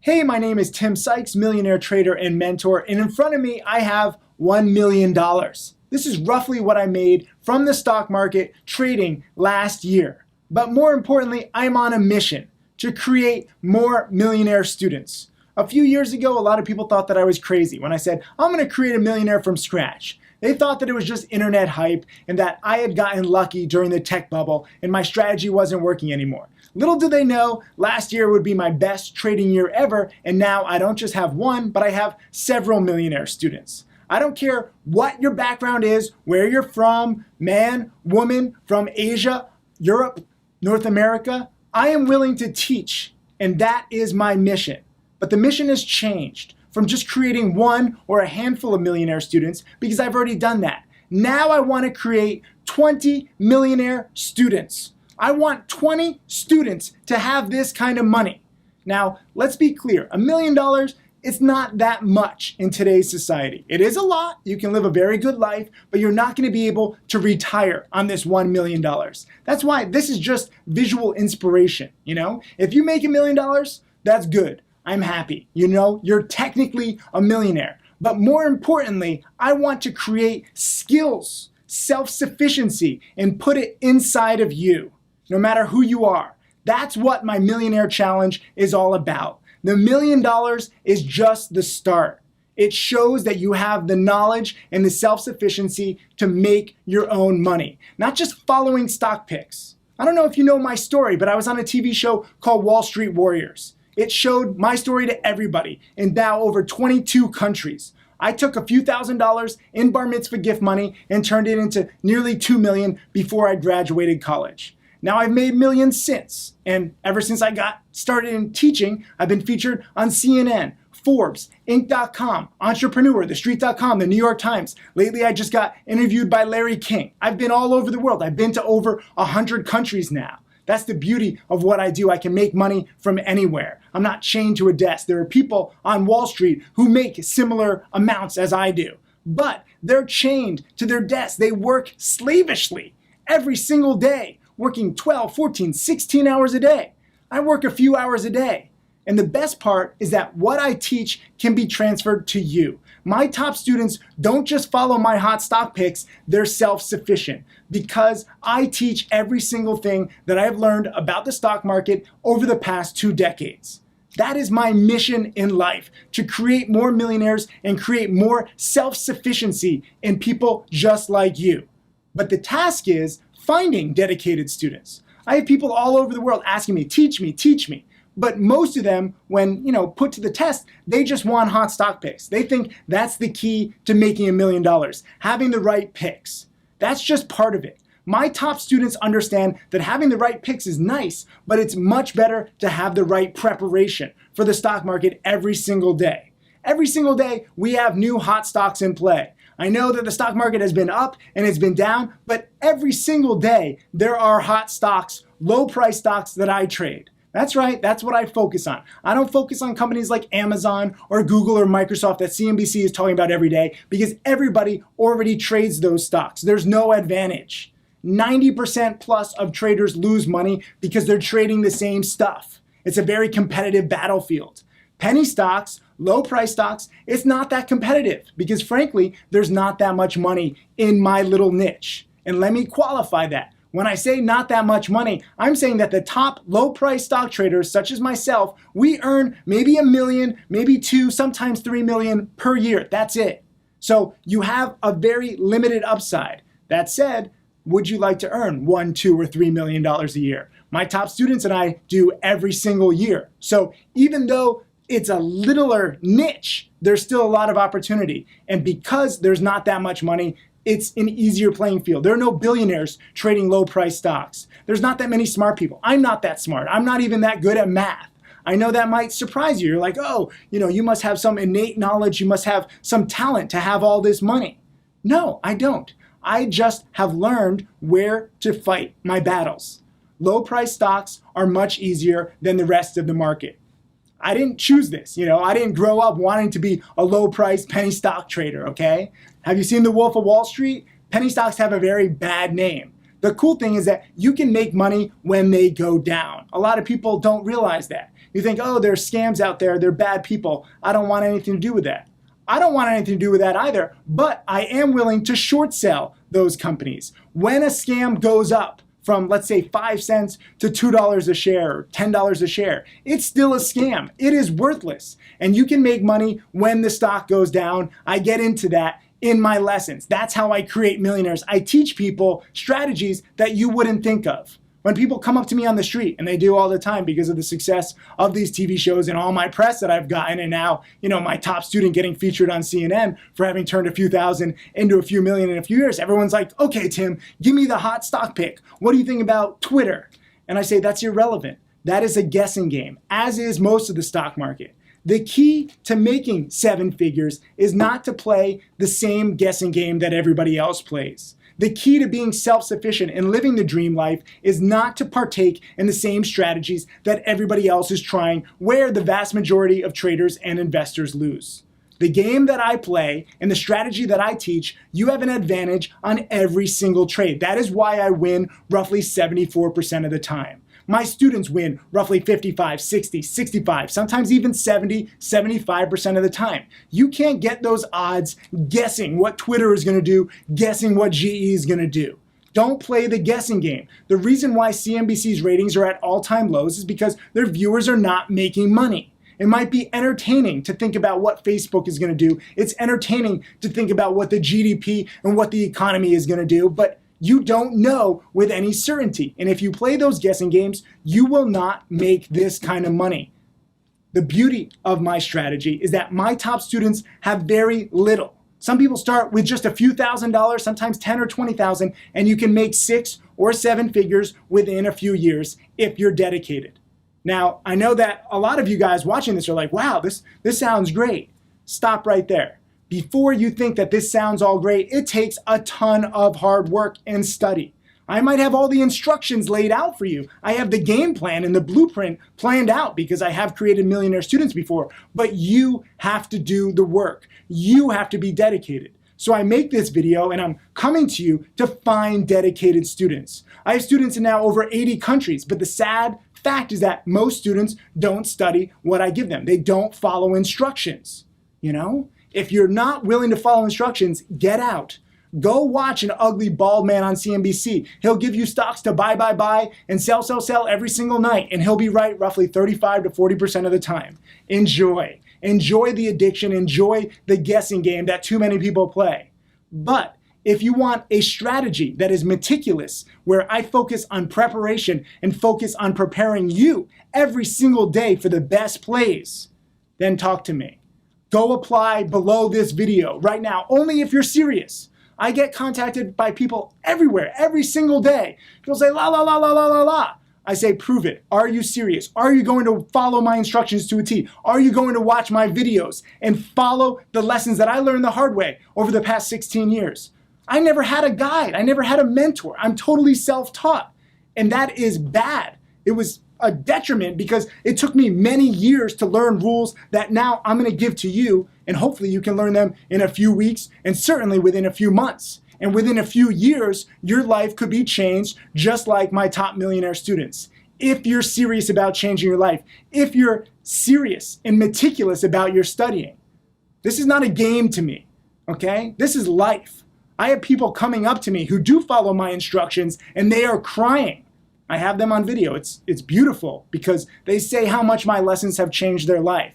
Hey, my name is Tim Sykes, millionaire trader and mentor, and in front of me I have $1 million. This is roughly what I made from the stock market trading last year. But more importantly, I'm on a mission to create more millionaire students. A few years ago, a lot of people thought that I was crazy when I said, I'm going to create a millionaire from scratch. They thought that it was just internet hype and that I had gotten lucky during the tech bubble and my strategy wasn't working anymore. Little did they know, last year would be my best trading year ever, and now I don't just have one, but I have several millionaire students. I don't care what your background is, where you're from, man, woman, from Asia, Europe, North America, I am willing to teach, and that is my mission. But the mission has changed from just creating one or a handful of millionaire students because I've already done that. Now I want to create 20 millionaire students. I want 20 students to have this kind of money. Now, let's be clear, $1 million, it's not that much in today's society. It is a lot, you can live a very good life, but you're not going to be able to retire on this $1 million. That's why this is just visual inspiration, If you make $1 million, that's good. I'm happy. You're technically a millionaire. But more importantly, I want to create skills, self-sufficiency, and put it inside of you, no matter who you are. That's what my Millionaire Challenge is all about. The $1 million is just the start. It shows that you have the knowledge and the self-sufficiency to make your own money, not just following stock picks. I don't know if you know my story, but I was on a TV show called Wall Street Warriors. It showed my story to everybody in now over 22 countries. I took a few $1,000s in bar mitzvah gift money and turned it into nearly $2 million before I graduated college. Now I've made millions since, and ever since I got started in teaching, I've been featured on CNN, Forbes, Inc.com, Entrepreneur, TheStreet.com, the New York Times. Lately I just got interviewed by Larry King. I've been all over the world. I've been to over 100 countries now. That's the beauty of what I do. I can make money from anywhere. I'm not chained to a desk. There are people on Wall Street who make similar amounts as I do, but they're chained to their desk. They work slavishly every single day, working 12, 14, 16 hours a day. I work a few hours a day. And the best part is that what I teach can be transferred to you. My top students don't just follow my hot stock picks, they're self-sufficient because I teach every single thing that I've learned about the stock market over the past 2 decades. That is my mission in life, to create more millionaires and create more self-sufficiency in people just like you. But the task is finding dedicated students. I have people all over the world asking me, teach me, teach me. But most of them, when put to the test, they just want hot stock picks. They think that's the key to making $1 million, having the right picks. That's just part of it. My top students understand that having the right picks is nice, but it's much better to have the right preparation for the stock market every single day. Every single day, we have new hot stocks in play. I know that the stock market has been up and it's been down, but every single day, there are hot stocks, low price stocks that I trade. That's right, that's what I focus on. I don't focus on companies like Amazon or Google or Microsoft that CNBC is talking about every day because everybody already trades those stocks. There's no advantage. 90% plus of traders lose money because they're trading the same stuff. It's a very competitive battlefield. Penny stocks, low price stocks, it's not that competitive because frankly, there's not that much money in my little niche. And let me qualify that. When I say not that much money, I'm saying that the top low price stock traders, such as myself, we earn maybe $1 million, maybe 2, sometimes 3 million per year. That's it. So you have a very limited upside. That said, would you like to earn $1, $2, or $3 million a year? My top students and I do every single year. So even though it's a littler niche, there's still a lot of opportunity. And because there's not that much money, it's an easier playing field. There are no billionaires trading low price stocks. There's not that many smart people. I'm not that smart. I'm not even that good at math. I know that might surprise you. You're like, oh, you must have some innate knowledge. You must have some talent to have all this money. No, I don't. I just have learned where to fight my battles. Low price stocks are much easier than the rest of the market. I didn't choose this, I didn't grow up wanting to be a low price penny stock trader, okay? Have you seen The Wolf of Wall Street? Penny stocks have a very bad name. The cool thing is that you can make money when they go down. A lot of people don't realize that. You think, oh, there's scams out there, they're bad people. I don't want anything to do with that. I don't want anything to do with that either, but I am willing to short sell those companies. When a scam goes up from, let's say, 5 cents to $2 a share or $10 a share, it's still a scam. It is worthless. And you can make money when the stock goes down. I get into that in my lessons. That's how I create millionaires. I teach people strategies that you wouldn't think of. When people come up to me on the street, and they do all the time because of the success of these TV shows and all my press that I've gotten, and now, my top student getting featured on CNN for having turned a few thousand into a few million in a few years, everyone's like, okay, Tim, give me the hot stock pick. What do you think about Twitter? And I say, that's irrelevant. That is a guessing game, as is most of the stock market. The key to making 7 figures is not to play the same guessing game that everybody else plays. The key to being self-sufficient and living the dream life is not to partake in the same strategies that everybody else is trying, where the vast majority of traders and investors lose. The game that I play and the strategy that I teach, you have an advantage on every single trade. That is why I win roughly 74% of the time. My students win roughly 55, 60, 65, sometimes even 70, 75% of the time. You can't get those odds guessing what Twitter is going to do, guessing what GE is going to do. Don't play the guessing game. The reason why CNBC's ratings are at all-time lows is because their viewers are not making money. It might be entertaining to think about what Facebook is going to do. It's entertaining to think about what the GDP and what the economy is going to do, but you don't know with any certainty. And if you play those guessing games, you will not make this kind of money. The beauty of my strategy is that my top students have very little. Some people start with just a few $1,000s, sometimes 10 or 20,000, and you can make 6 or 7 figures within a few years if you're dedicated. Now, I know that a lot of you guys watching this are like, wow, this sounds great. Stop right there. Before you think that this sounds all great, it takes a ton of hard work and study. I might have all the instructions laid out for you. I have the game plan and the blueprint planned out because I have created millionaire students before, but you have to do the work. You have to be dedicated. So I make this video and I'm coming to you to find dedicated students. I have students in now over 80 countries, but the sad fact is that most students don't study what I give them. They don't follow instructions, If you're not willing to follow instructions, get out. Go watch an ugly bald man on CNBC. He'll give you stocks to buy, and sell every single night, and he'll be right roughly 35 to 40% of the time. Enjoy. Enjoy the addiction. Enjoy the guessing game that too many people play. But if you want a strategy that is meticulous, where I focus on preparation and focus on preparing you every single day for the best plays, then talk to me. Go apply below this video right now, only if you're serious. I get contacted by people everywhere, every single day. People say, la, la, la, la, la, la, la. I say, prove it. Are you serious? Are you going to follow my instructions to a T? Are you going to watch my videos and follow the lessons that I learned the hard way over the past 16 years? I never had a guide. I never had a mentor. I'm totally self-taught. And that is bad. It was a detriment because it took me many years to learn rules that now I'm going to give to you, and hopefully you can learn them in a few weeks and certainly within a few months. And within a few years, your life could be changed just like my top millionaire students. If you're serious about changing your life, if you're serious and meticulous about your studying. This is not a game to me, okay? This is life. I have people coming up to me who do follow my instructions and they are crying. I have them on video. It's beautiful because they say how much my lessons have changed their life.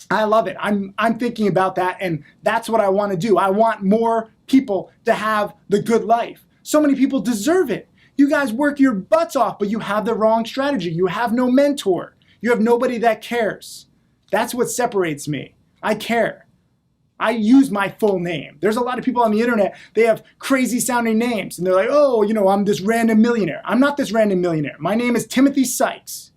I love it. I'm thinking about that, and that's what I want to do. I want more people to have the good life. So many people deserve it. You guys work your butts off, but you have the wrong strategy. You have no mentor. You have nobody that cares. That's what separates me. I care. I use my full name. There's a lot of people on the internet, they have crazy sounding names and they're like, oh, I'm this random millionaire. I'm not this random millionaire. My name is Timothy Sykes.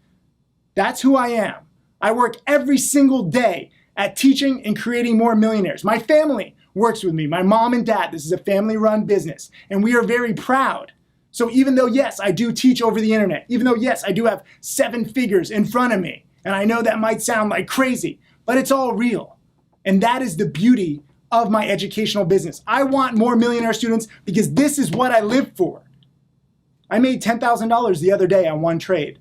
That's who I am. I work every single day at teaching and creating more millionaires. My family works with me. My mom and dad, this is a family-run business, and we are very proud. So even though, yes, I do teach over the internet, even though, yes, I do have 7 figures in front of me, and I know that might sound like crazy, but it's all real. And that is the beauty of my educational business. I want more millionaire students because this is what I live for. I made $10,000 the other day on one trade.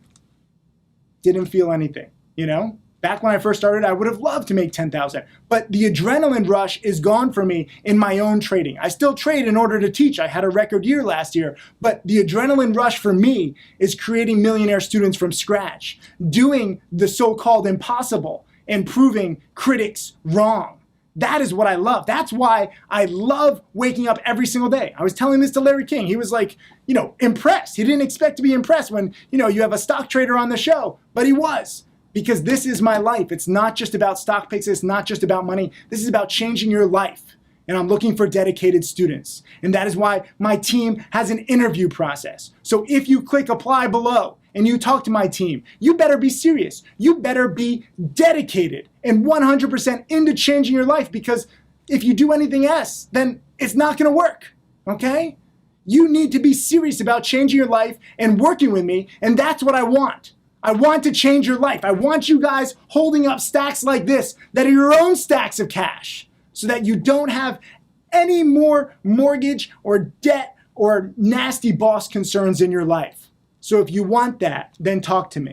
didn't feel anything, you know? Back when I first started, I would have loved to make 10,000, but the adrenaline rush is gone for me in my own trading. I still trade in order to teach. I had a record year last year, but the adrenaline rush for me is creating millionaire students from scratch, doing the so-called impossible and proving critics wrong. That is what I love. That's why I love waking up every single day. I was telling this to Larry King. He was like, impressed. He didn't expect to be impressed when, you have a stock trader on the show, but he was. Because this is my life. It's not just about stock picks. It's not just about money. This is about changing your life. And I'm looking for dedicated students. And that is why my team has an interview process. So if you click apply below and you talk to my team, you better be serious. You better be dedicated and 100% into changing your life, because if you do anything else, then it's not going to work. Okay? You need to be serious about changing your life and working with me. And that's what I want. I want to change your life. I want you guys holding up stacks like this that are your own stacks of cash, so that you don't have any more mortgage or debt or nasty boss concerns in your life. So if you want that, then talk to me.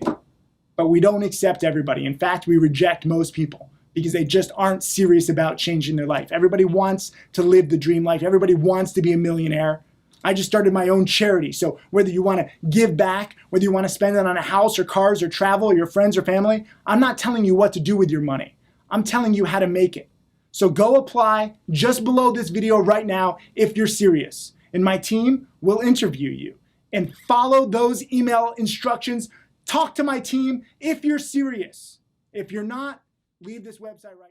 But we don't accept everybody. In fact, we reject most people because they just aren't serious about changing their life. Everybody wants to live the dream life. Everybody wants to be a millionaire. I just started my own charity. So whether you want to give back, whether you want to spend it on a house or cars or travel or your friends or family, I'm not telling you what to do with your money. I'm telling you how to make it. So go apply just below this video right now if you're serious. And my team will interview you. And follow those email instructions. Talk to my team if you're serious. If you're not, leave this website right now.